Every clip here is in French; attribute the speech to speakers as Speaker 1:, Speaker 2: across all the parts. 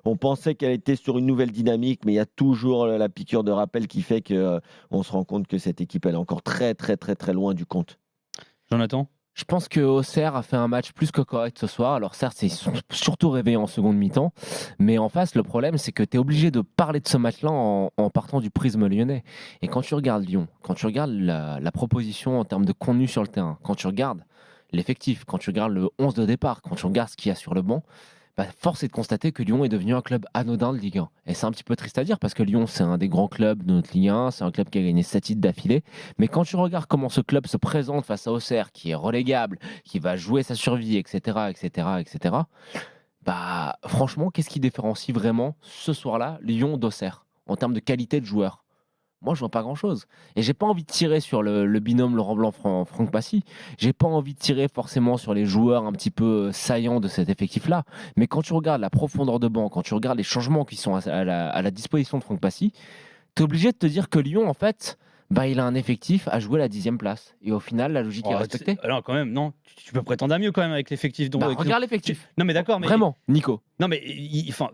Speaker 1: On pensait qu'elle était sur une nouvelle dynamique, mais il y a toujours la piqûre de rappel qui fait que on se rend compte que cette équipe, elle est encore très, très, très, très loin du compte.
Speaker 2: Jonathan?
Speaker 3: Je pense que Auxerre a fait un match plus que correct ce soir. Alors certes, ils sont surtout réveillés en seconde mi-temps, mais en face, le problème, c'est que tu es obligé de parler de ce match-là en partant du prisme lyonnais. Et quand tu regardes Lyon, quand tu regardes la proposition en termes de contenu sur le terrain, quand tu regardes l'effectif, quand tu regardes le 11 de départ, quand tu regardes ce qu'il y a sur le banc, bah, force est de constater que Lyon est devenu un club anodin de Ligue 1. Et c'est un petit peu triste à dire parce que Lyon, c'est un des grands clubs de notre Ligue 1, c'est un club qui a gagné 7 titres d'affilée. Mais quand tu regardes comment ce club se présente face à Auxerre, qui est relégable, qui va jouer sa survie, etc., etc., etc., bah, franchement, qu'est-ce qui différencie vraiment ce soir-là Lyon d'Auxerre en termes de qualité de joueur? Moi, je vois pas grand-chose. Et j'ai pas envie de tirer sur le binôme Laurent Blanc, Franck Passy. J'ai pas envie de tirer forcément sur les joueurs un petit peu saillants de cet effectif-là. Mais quand tu regardes la profondeur de banc, quand tu regardes les changements qui sont à la disposition de Franck Passy, tu es obligé de te dire que Lyon, en fait, bah, il a un effectif à jouer la 10e place. Et au final, la logique est respectée.
Speaker 2: Alors quand même, non, tu peux prétendre à mieux quand même avec l'effectif.
Speaker 3: Bah, regarde l'effectif.
Speaker 2: Non mais d'accord, mais
Speaker 3: Vraiment, Nico.
Speaker 2: non mais enfin.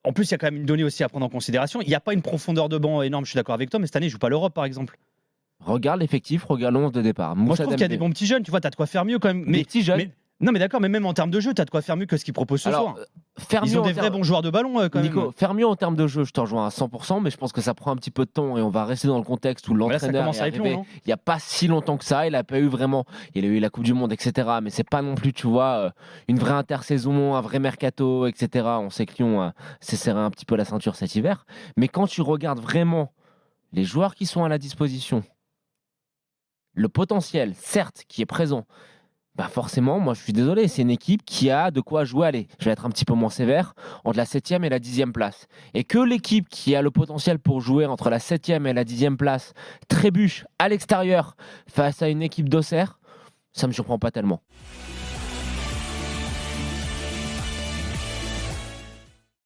Speaker 2: En plus, il y a quand même une donnée aussi à prendre en considération. Il n'y a pas une profondeur de banc énorme, je suis d'accord avec toi, mais cette année, il ne joue pas l'Europe, par exemple.
Speaker 3: Regarde l'effectif, regarde l'11 de départ.
Speaker 2: Moi, je trouve qu'il y a des bons petits jeunes, tu vois, tu as de quoi faire mieux quand même.
Speaker 3: Des petits jeunes.
Speaker 2: Non, mais d'accord, mais même en termes de jeu, tu as de quoi faire mieux que ce qu'ils proposent ce soir. Ils ont des vrais bons joueurs de ballon quand
Speaker 3: Nico,
Speaker 2: même.
Speaker 3: faire mieux en termes de jeu, je te rejoins à 100%, mais je pense que ça prend un petit peu de temps et on va rester dans le contexte où l'entraîneur est arrivé il n'y a pas si longtemps que ça. Il a pas eu vraiment, il a eu la Coupe du Monde, etc. Mais c'est pas non plus, tu vois, une vraie intersaison, un vrai mercato, etc. On sait que Lyon s'est serré un petit peu la ceinture cet hiver. Mais quand tu regardes vraiment les joueurs qui sont à la disposition, le potentiel, certes, qui est présent, bah forcément, moi je suis désolé, c'est une équipe qui a de quoi jouer. Allez, je vais être un petit peu moins sévère, entre la 7e et la 10e place. Et que l'équipe qui a le potentiel pour jouer entre la 7e et la 10e place trébuche à l'extérieur face à une équipe d'Auxerre, ça ne me surprend pas tellement.